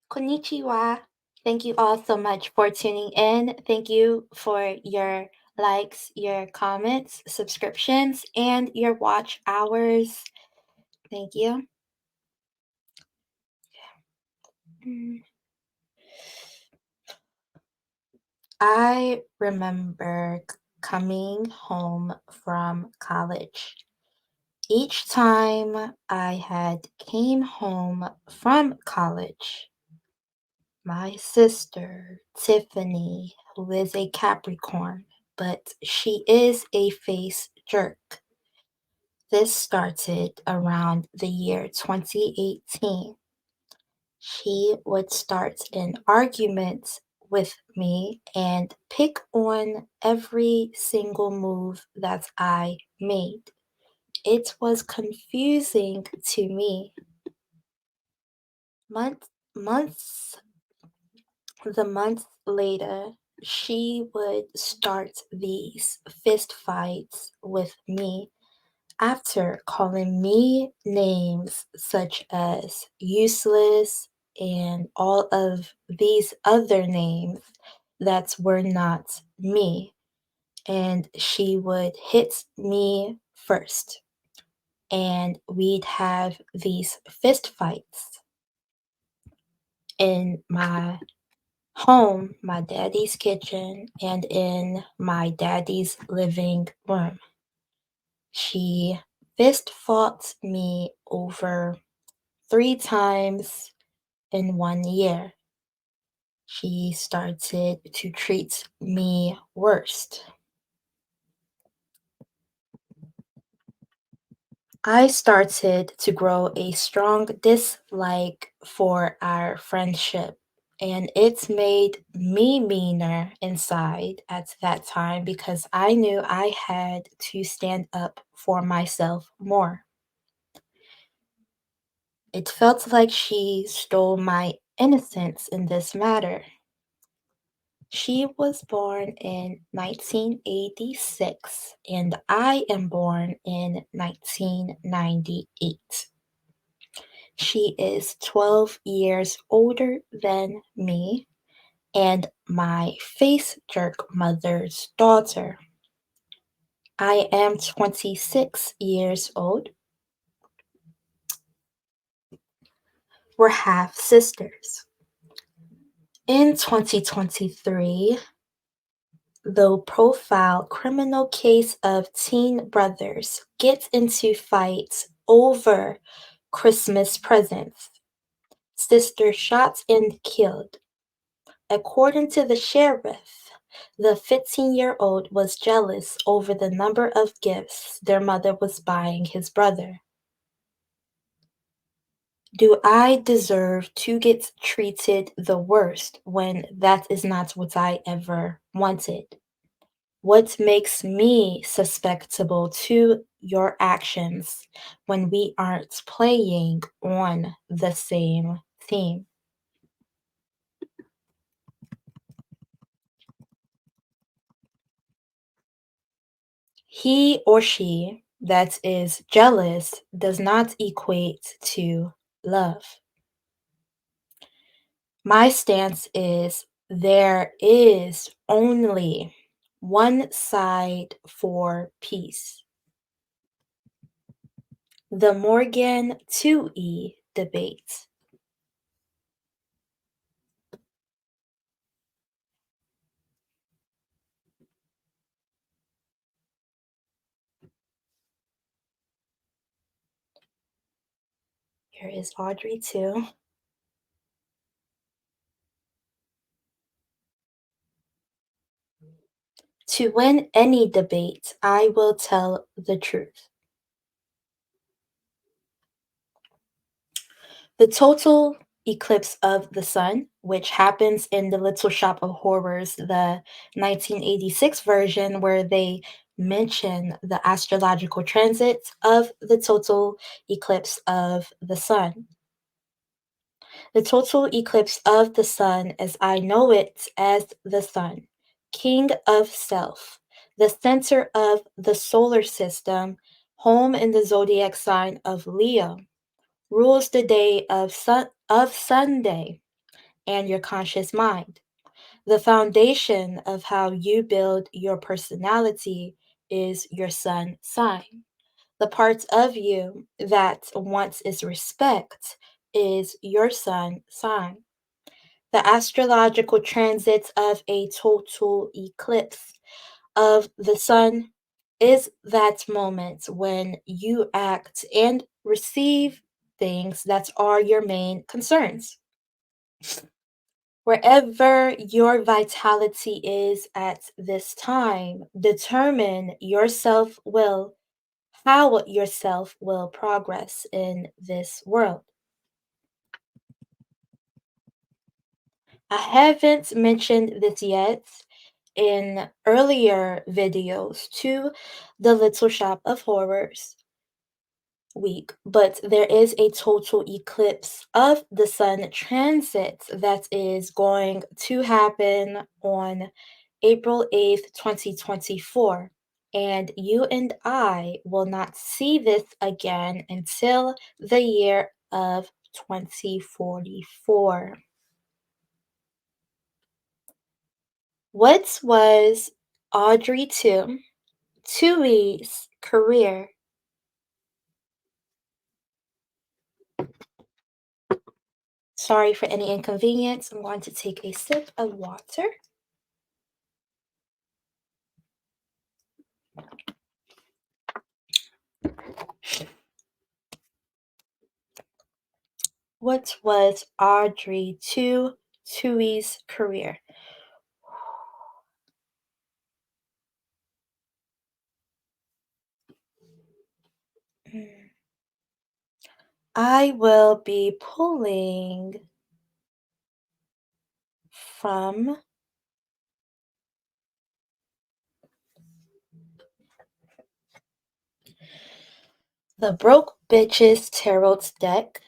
Konnichiwa. Thank you all so much for tuning in. Thank you for your likes, your comments, subscriptions, and your watch hours. Thank you. Mm. I remember coming home from college. Each time I had came home from college, my sister, Tiffany, who is a Capricorn, but she is a face jerk. This started around the year 2018. She would start an argument with me and pick on every single move that I made. It was confusing to me. Months The months later, she would start these fist fights with me after calling me names such as useless and all of these other names that were not me. And she would hit me first, and we'd have these fist fights in my home, my daddy's kitchen, and in my daddy's living room. She fist fought me over 3 times in 1 year. She started to treat me worst. I started to grow a strong dislike for our friendship, and it made me meaner inside at that time because I knew I had to stand up for myself more. It felt like she stole my innocence in this matter. She was born in 1986, and I am born in 1998. She is 12 years older than me and my face jerk mother's daughter. I am 26 years old. We're half sisters. In 2023, the profile criminal case of teen brothers gets into fights over Christmas presents. Sister shot and killed. According to the sheriff, the 15-year-old was jealous over the number of gifts their mother was buying his brother. Do I deserve to get treated the worst when that is not what I ever wanted? What makes me susceptible to your actions when we aren't playing on the same team? He or she that is jealous does not equate to love. My stance is there is only one side for peace. The Morgan 2E debate. Here is Audrey too. To win any debate, I will tell the truth. The total eclipse of the sun, which happens in the Little Shop of Horrors, the 1986 version, where they mention the astrological transits of the total eclipse of the sun. The total eclipse of the sun, as I know it as the sun, king of self, the center of the solar system, home in the zodiac sign of Leo, rules the day of Sunday. and your conscious mind. The foundation of how you build your personality is your sun sign. The parts of you that wants its respect is your sun sign. The astrological transits of a total eclipse of the sun is that moment when you act and receive things that are your main concerns. Wherever your vitality is at this time, determine yourself will how yourself will progress in this world. I haven't mentioned this yet in earlier videos to the Little Shop of Horrors week, but there is a total eclipse of the sun transit that is going to happen on April 8th, 2024. And you and I will not see this again until the year of 2044. What was Audrey 2's career? Sorry for any inconvenience. I'm going to take a sip of water. What was Audrey 2's career? I will be pulling from the Broke Bitches Tarot deck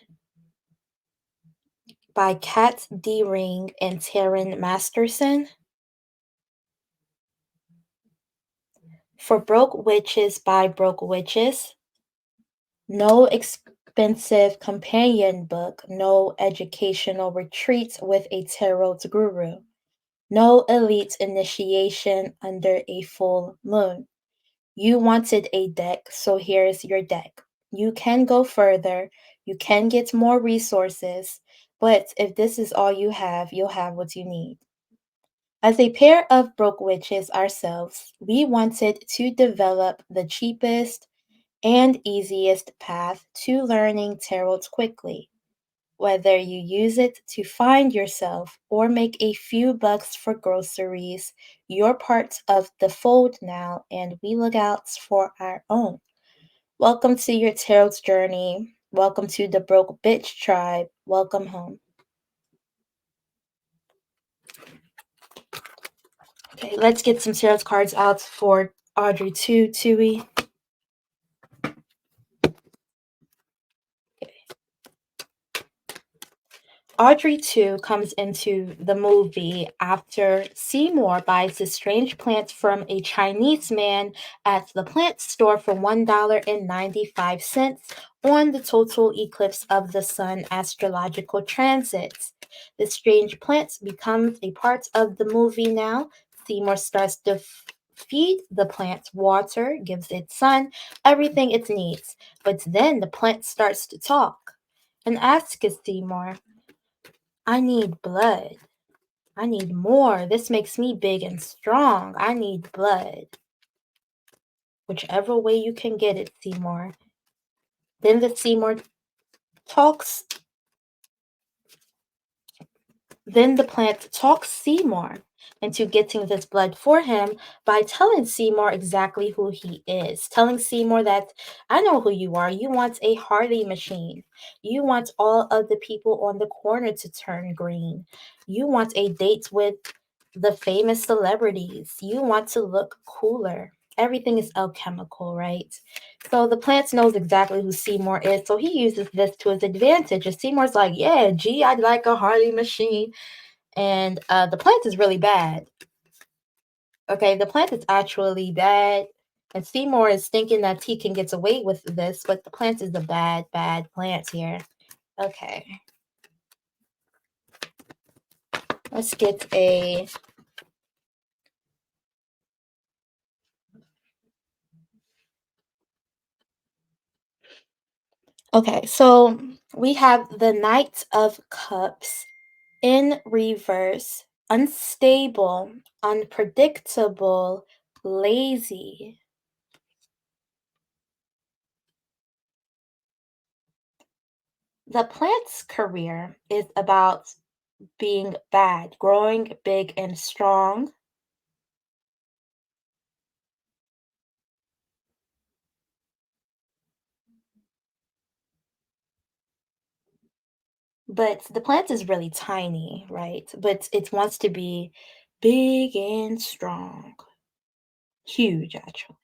by Kat D. Ring and Taryn Masterson. For Broke Witches by Broke Witches. No expensive companion book, no educational retreats with a tarot guru, no elite initiation under a full moon. You wanted a deck, so here's your deck. You can go further, you can get more resources, but if this is all you have, you'll have what you need. As a pair of broke witches ourselves, we wanted to develop the cheapest and easiest path to learning tarot quickly. Whether you use it to find yourself or make a few bucks for groceries, you're part of the fold now, and we look out for our own. Welcome to your tarot journey. Welcome to the Broke Bitch Tribe. Welcome home. Okay, let's get some tarot cards out for Audrey 2. Audrey 2 comes into the movie after Seymour buys a strange plant from a Chinese man at the plant store for $1.95 on the total eclipse of the sun astrological transits. The strange plant becomes a part of the movie now. Seymour starts to feed the plant water, gives it sun, everything it needs. But then the plant starts to talk and asks Seymour, I need blood. I need more. This makes me big and strong. I need blood. Whichever way you can get it, Seymour. Then the Seymour talks. Then the plant talks Seymour into getting this blood for him by telling Seymour exactly who he is. Telling Seymour that, I know who you are. You want a Harley machine. You want all of the people on the corner to turn green. You want a date with the famous celebrities. You want to look cooler. Everything is alchemical, right? So the plant knows exactly who Seymour is, so he uses this to his advantage. And Seymour's like, yeah, gee, I'd like a Harley machine. And the plant is really bad. Okay, the plant is actually bad. And Seymour is thinking that he can get away with this, but the plant is a bad, bad plant here. Okay. Let's get a Okay, so we have the Knight of Cups in reverse, unstable, unpredictable, lazy. The plant's career is about being bad, growing big and strong, but the plant is really tiny, right? But it wants to be big and strong, huge, actually.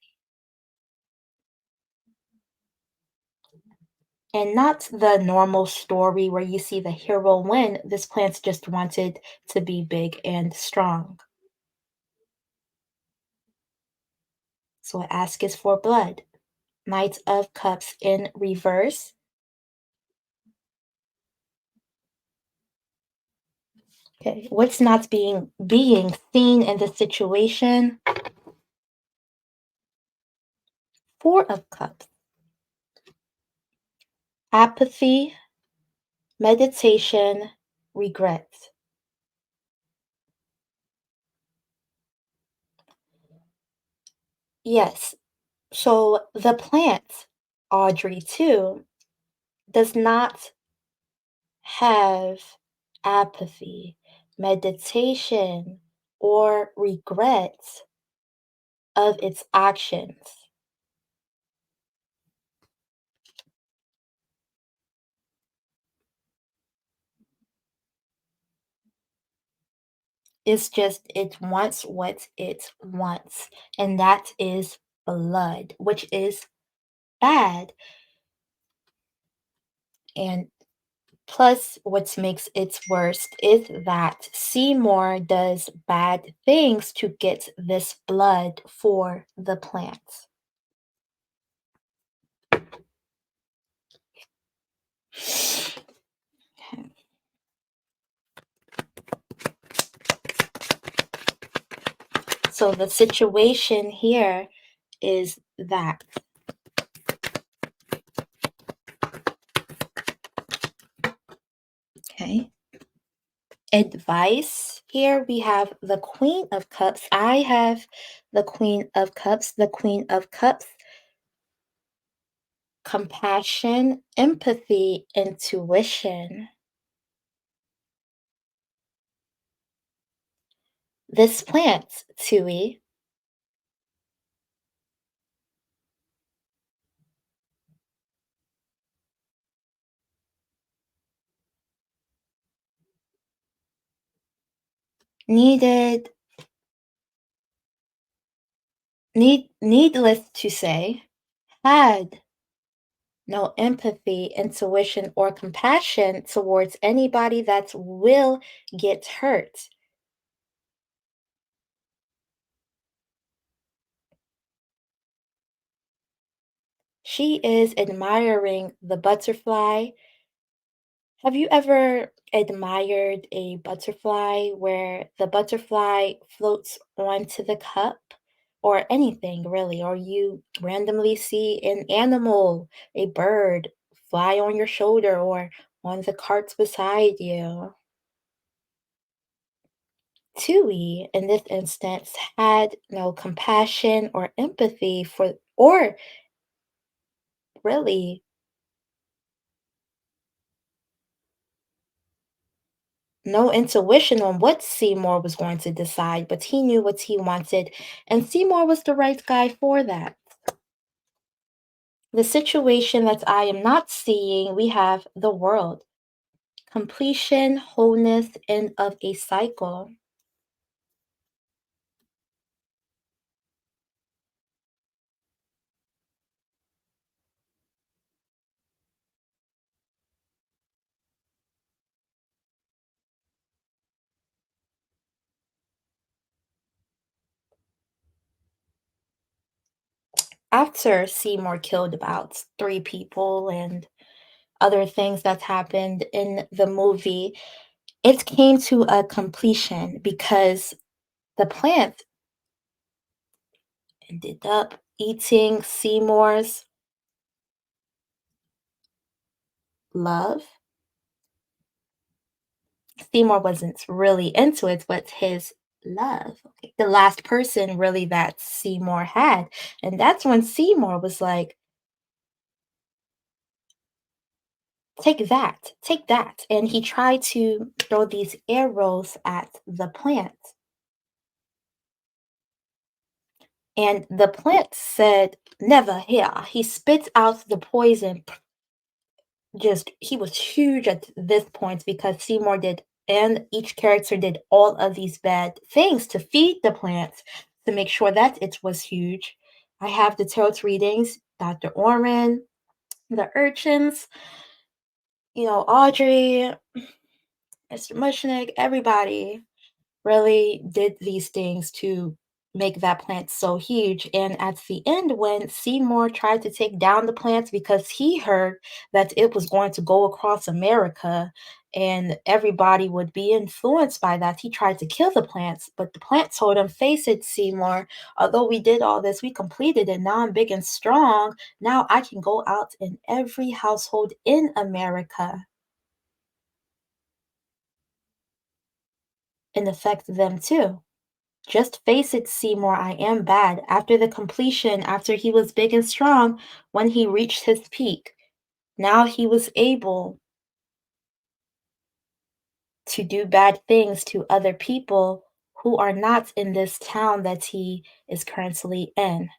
And not the normal story where you see the hero win. This plant just wanted to be big and strong. So it asks for blood. Knight of Cups in reverse. Okay, what's not being seen in the situation? Four of Cups. Apathy, meditation, regret. Yes, so the plant, Audrey too, does not have apathy, meditation, or regret of its actions. It's just it wants what it wants, and that is blood, which is bad. And plus, what makes it worst is that Seymour does bad things to get this blood for the plant. So the situation here is that. Okay. Advice here we have the Queen of Cups. I have the Queen of Cups. The Queen of Cups, compassion, empathy, intuition. This plant, Tui, needed needless to say, had no empathy, intuition, or compassion towards anybody that will get hurt. She is admiring the butterfly. Have you ever admired a butterfly where the butterfly floats onto the cup or anything really, or you randomly see an animal, a bird, fly on your shoulder or on the carts beside you? Tui, in this instance, had no compassion or empathy for, or really no intuition on what Seymour was going to decide, but he knew what he wanted, and Seymour was the right guy for that. The situation that I am not seeing, we have the world. Completion, wholeness, end of a cycle. After Seymour killed about three people and other things that happened in the movie, It came to a completion because the plant ended up eating Seymour's love. Seymour wasn't really into it, but his love. Okay. The last person really that Seymour had. And that's when Seymour was like, take that, take that. And he tried to throw these arrows at the plant. And the plant said, never here. He spit out the poison. Just, he was huge at this point because Seymour did, and each character did all of these bad things to feed the plants to make sure that it was huge. I have the tarot readings, Dr. Orman, the urchins, Audrey, Mr. Mushnick, everybody really did these things to make that plant so huge. And at the end, when Seymour tried to take down the plants because he heard that it was going to go across America and everybody would be influenced by that, he tried to kill the plants. But the plant told him, face it, Seymour, although we did all this, we completed it. Now I'm big and strong. Now I can go out in every household in America and affect them too. Just face it, Seymour, I am bad. After the completion, after he was big and strong, when he reached his peak, now he was able to do bad things to other people who are not in this town that he is currently in.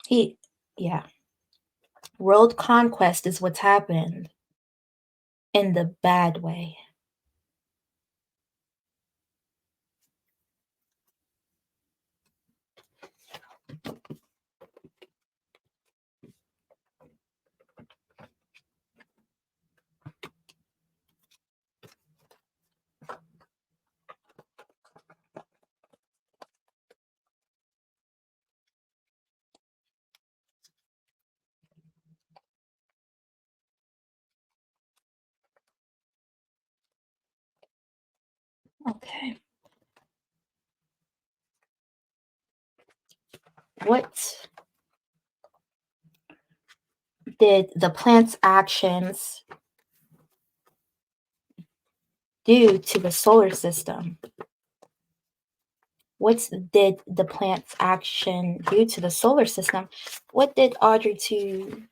He, yeah, world conquest is what's happened in the bad way. Okay. What did the plant's actions do to the solar system? What did the plant's action do to the solar system? What did Audrey 2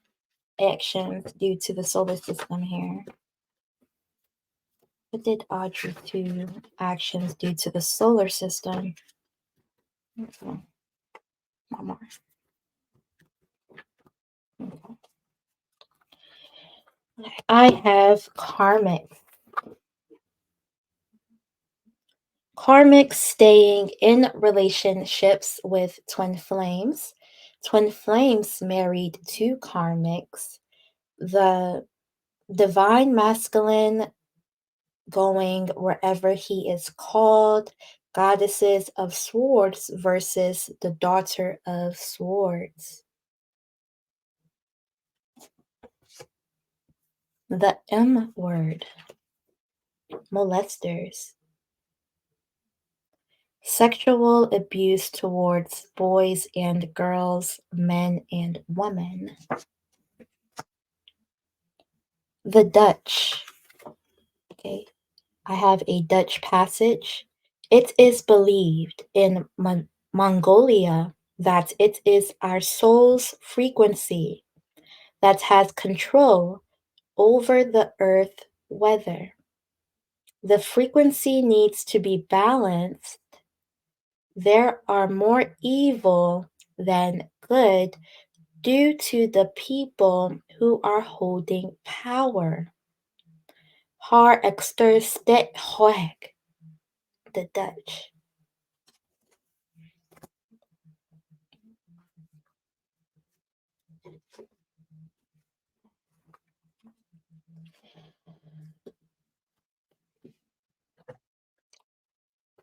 actions do to the solar system here? What did Audrey 2 actions do to the solar system? Okay, one more. Okay. I have karmic. Karmic staying in relationships with twin flames. Twin flames married two karmics. The divine masculine going wherever he is called, goddesses of swords versus the daughter of swords. The M word, molesters. Sexual abuse towards boys and girls, men and women. The Dutch. Okay, I have a Dutch passage. It is believed in Mongolia that it is our soul's frequency that has control over the earth weather. The frequency needs to be balanced. There are more evil than good due to the people who are holding power. Har extersthet hoeg, the Dutch.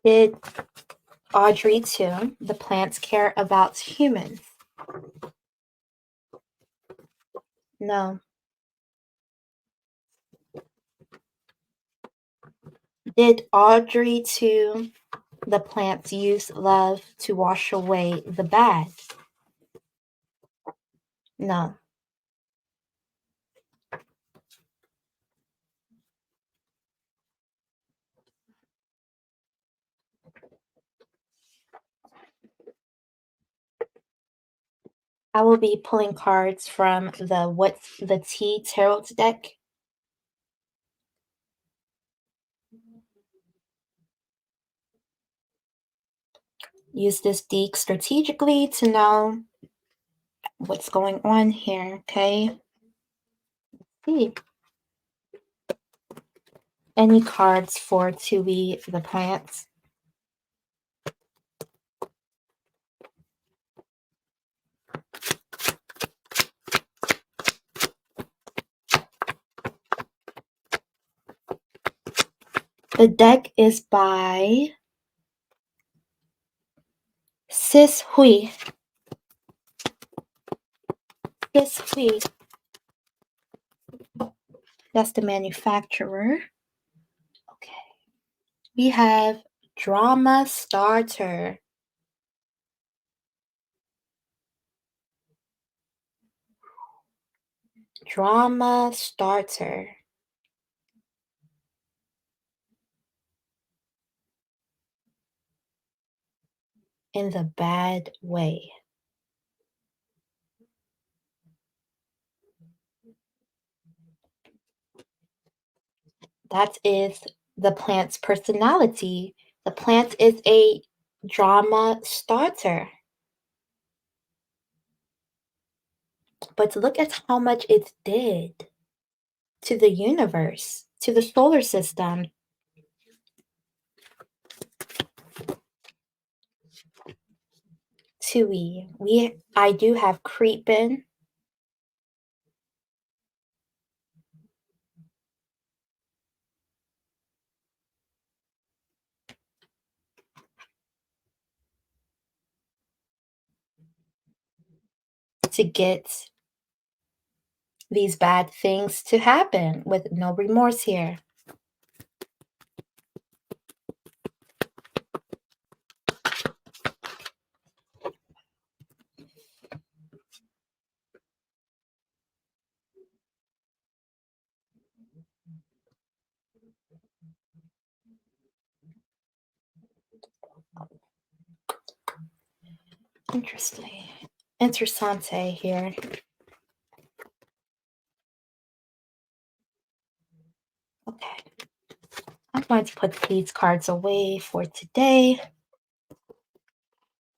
Did Audrey too? The plants care about humans. No. Did Audrey too? The plants use love to wash away the bad. No. I will be pulling cards from the What's the Tea Tarot deck. Use this deck strategically to know what's going on here, okay? See. Any cards for Tui the plants? The deck is by Sis Hui. Sis Hui. That's the manufacturer. Okay. We have Drama Starter. Drama Starter. In the bad way. That is the plant's personality. The plant is a drama starter. But look at how much it did to the universe, to the solar system. Tui. I do have creeping. To get these bad things to happen with no remorse here. Interesting. Interessante here. Okay. I'm going to put these cards away for today.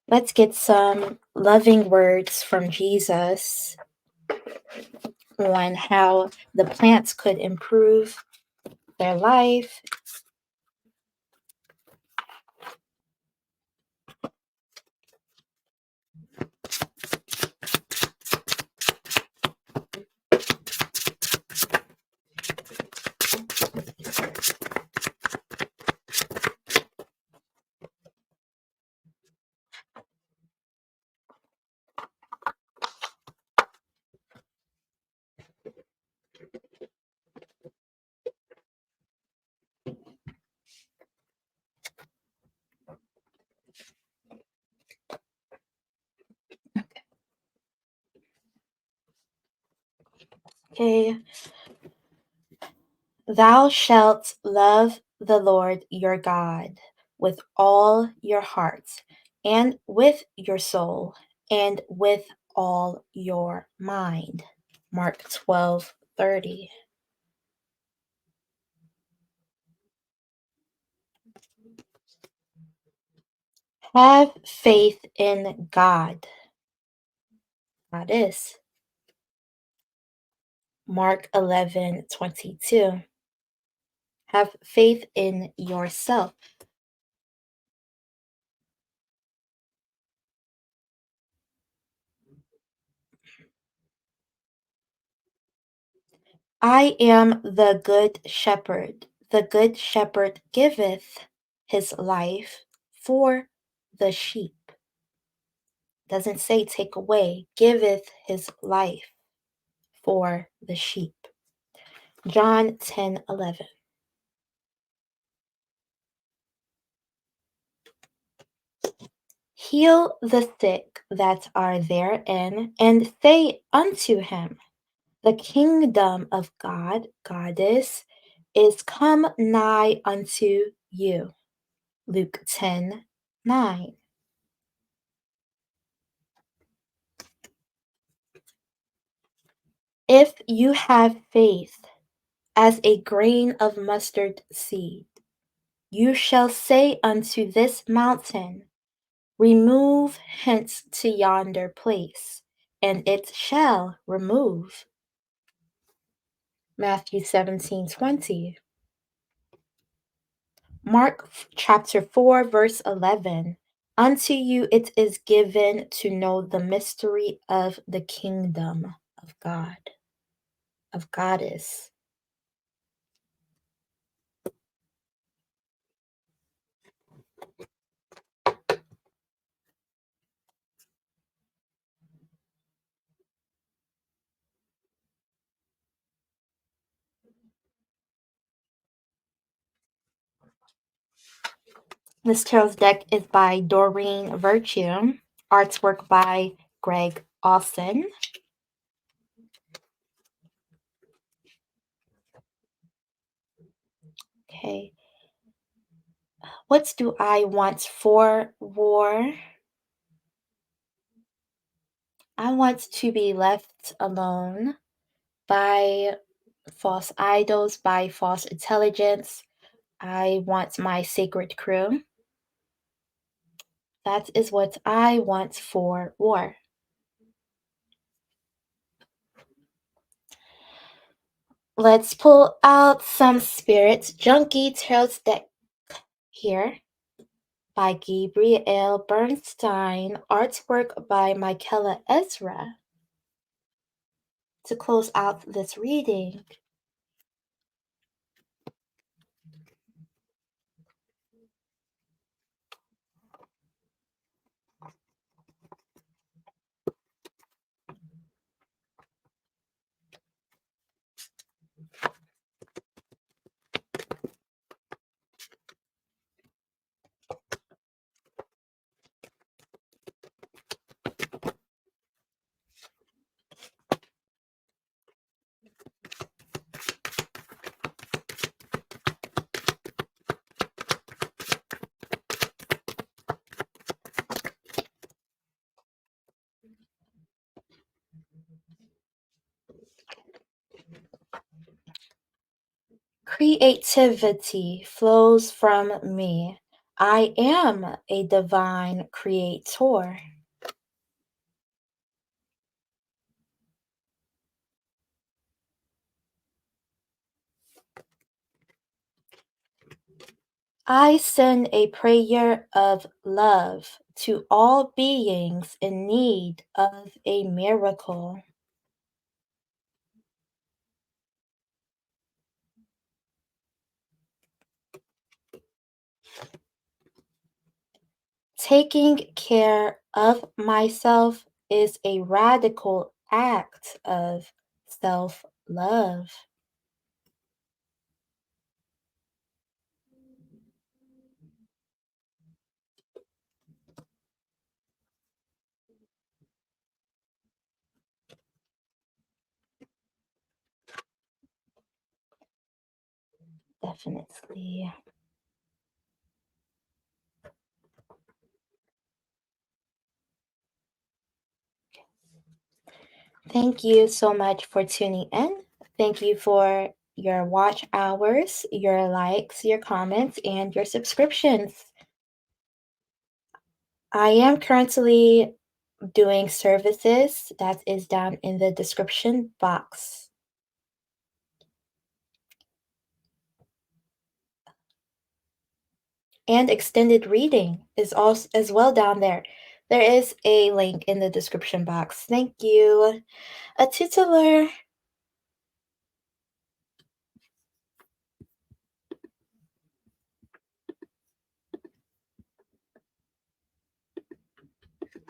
Let's get some loving words from Jesus on how the plants could improve their life. Okay. Thou shalt love the Lord your God with all your heart, and with your soul, and with all your mind. Mark 12:30. Have faith in God. Goddess. Mark 11:22. Have faith in yourself. I am the good shepherd. The good shepherd giveth his life for the sheep. Doesn't say take away, giveth his life for the sheep. John 10:11. Heal the sick that are therein, and say unto him, the kingdom of God, Goddess, is come nigh unto you. Luke 10:9. If you have faith as a grain of mustard seed, you shall say unto this mountain, remove hence to yonder place, and it shall remove. Matthew 17:20. Mark chapter 4, verse 11. Unto you it is given to know the mystery of the kingdom of God, of Goddess. This tarot's deck is by Doreen Virtue, artwork by Greg Austin. Okay. What do I want for war? I want to be left alone by false idols, by false intelligence. I want my sacred crew. That is what I want for war. Let's pull out some Spirit Junkie Tarot deck here by Gabrielle Bernstein, artwork by Michaela Ezra. To close out this reading, creativity flows from me. I am a divine creator. I send a prayer of love to all beings in need of a miracle. Taking care of myself is a radical act of self love. Definitely. Thank you so much for tuning in. Thank you for your watch hours, your likes, your comments, and your subscriptions. I am currently doing services. That is down in the description box. And extended reading is also as well down there. There is a link in the description box. Thank you. A tutelar.